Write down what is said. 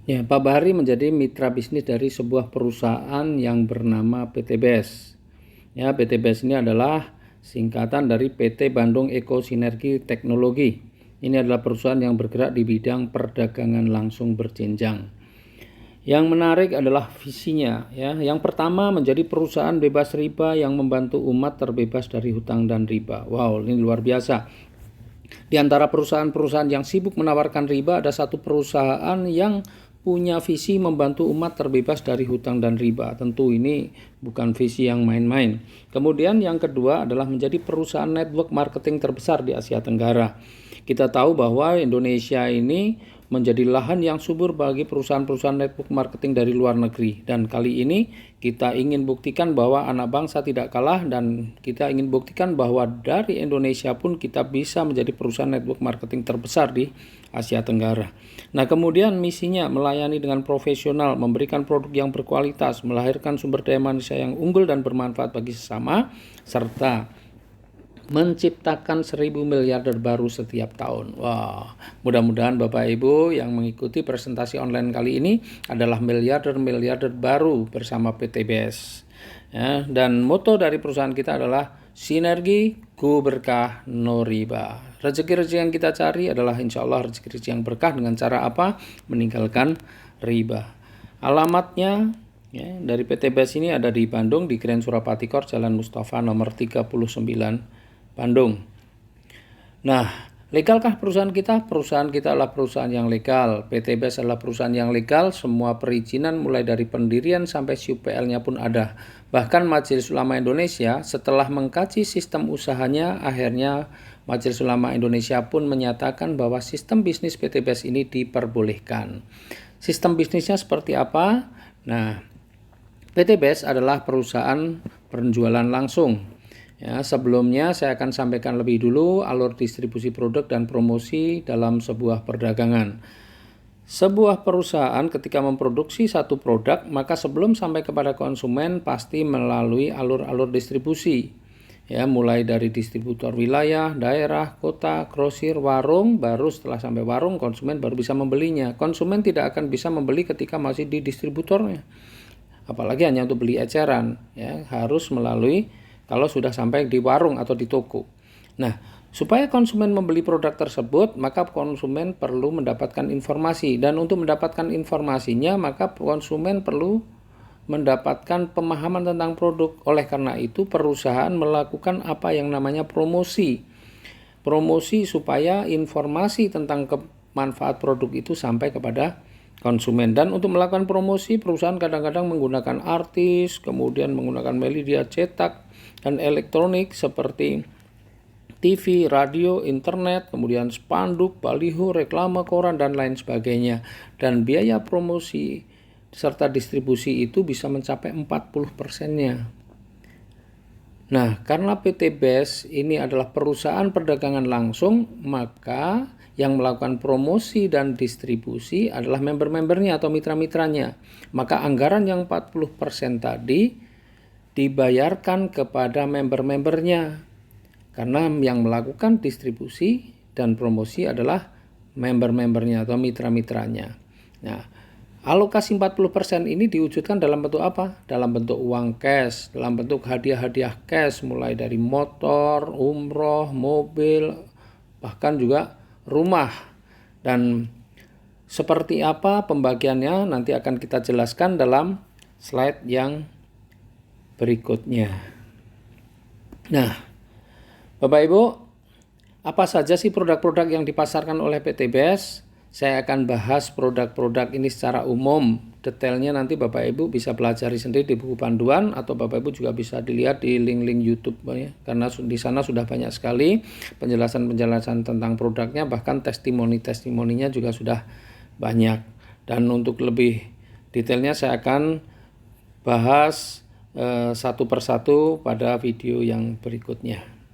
Ya, Pak Bahari menjadi mitra bisnis dari sebuah perusahaan yang bernama PT BES. Ya, PT BES ini adalah singkatan dari PT Bandung Eko Sinergi Teknologi. Ini adalah perusahaan yang bergerak di bidang perdagangan langsung berjenjang. Yang menarik adalah visinya, ya. Yang pertama, menjadi perusahaan bebas riba yang membantu umat terbebas dari hutang dan riba. Wow, ini luar biasa. Di antara perusahaan-perusahaan yang sibuk menawarkan riba, ada satu perusahaan yang punya visi membantu umat terbebas dari hutang dan riba. Tentu ini bukan visi yang main-main. Kemudian yang kedua adalah menjadi perusahaan network marketing terbesar di Asia Tenggara. Kita tahu bahwa Indonesia ini menjadi lahan yang subur bagi perusahaan-perusahaan network marketing dari luar negeri. Dan kali ini kita ingin buktikan bahwa anak bangsa tidak kalah, dan kita ingin buktikan bahwa dari Indonesia pun kita bisa menjadi perusahaan network marketing terbesar di Asia Tenggara. Nah, kemudian misinya melayani dengan profesional, memberikan produk yang berkualitas, melahirkan sumber daya manusia yang unggul dan bermanfaat bagi sesama, serta menciptakan 1000 miliarder baru setiap tahun. Wah, mudah-mudahan Bapak Ibu yang mengikuti presentasi online kali ini adalah miliarder-miliarder baru bersama PT BES. Ya, dan moto dari perusahaan kita adalah sinergi, ku berkah, no riba. Rezeki-rezeki yang kita cari adalah insya Allah rezeki-rezeki yang berkah dengan cara apa? Meninggalkan riba. Alamatnya ya, dari PT BES ini ada di Bandung, di Grand Surapati Court, Jalan Mustafa nomor 39, Bandung. Nah, legalkah perusahaan kita? Perusahaan kita adalah perusahaan yang legal. PT BES adalah perusahaan yang legal. Semua perizinan mulai dari pendirian sampai SUPL-nya pun ada. Bahkan Majelis Ulama Indonesia setelah mengkaji sistem usahanya, akhirnya Majelis Ulama Indonesia pun menyatakan bahwa sistem bisnis PT BES ini diperbolehkan. Sistem bisnisnya seperti apa? Nah, PT BES adalah perusahaan penjualan langsung. Ya, sebelumnya saya akan sampaikan lebih dulu alur distribusi produk dan promosi dalam sebuah perdagangan. Sebuah perusahaan ketika memproduksi satu produk, maka sebelum sampai kepada konsumen pasti melalui alur-alur distribusi. Ya, mulai dari distributor wilayah, daerah, kota, grosir, warung, baru setelah sampai warung konsumen baru bisa membelinya. Konsumen tidak akan bisa membeli ketika masih di distributornya. Apalagi hanya untuk beli eceran, ya, harus melalui kalau sudah sampai di warung atau di toko. Nah, supaya konsumen membeli produk tersebut, maka konsumen perlu mendapatkan informasi. Dan untuk mendapatkan informasinya, maka konsumen perlu mendapatkan pemahaman tentang produk. Oleh karena itu, perusahaan melakukan apa yang namanya promosi. Promosi supaya informasi tentang manfaat produk itu sampai kepada konsumen. Dan untuk melakukan promosi, perusahaan kadang-kadang menggunakan artis, kemudian menggunakan media cetak dan elektronik seperti TV, radio, internet, kemudian spanduk, baliho, reklame, koran, dan lain sebagainya. Dan biaya promosi serta distribusi itu bisa mencapai 40%-nya. Nah, karena PT BES ini adalah perusahaan perdagangan langsung, maka yang melakukan promosi dan distribusi adalah member-membernya atau mitra-mitranya. Maka anggaran yang 40% tadi dibayarkan kepada member-membernya, karena yang melakukan distribusi dan promosi adalah member-membernya atau mitra-mitranya. Nah, alokasi 40% ini diwujudkan dalam bentuk apa? Dalam bentuk uang cash, dalam bentuk hadiah-hadiah cash, mulai dari motor, umroh, mobil, bahkan juga rumah. Dan seperti apa pembagiannya nanti akan kita jelaskan dalam slide yang berikutnya. Nah, Bapak Ibu, apa saja sih produk-produk yang dipasarkan oleh PT BES? Saya akan bahas produk-produk ini secara umum. Detailnya nanti Bapak Ibu bisa pelajari sendiri di buku panduan, atau Bapak Ibu juga bisa dilihat di link-link YouTube ya, karena di sana sudah banyak sekali penjelasan-penjelasan tentang produknya, bahkan testimoni-testimoninya juga sudah banyak. Dan untuk lebih detailnya saya akan bahas satu persatu pada video yang berikutnya.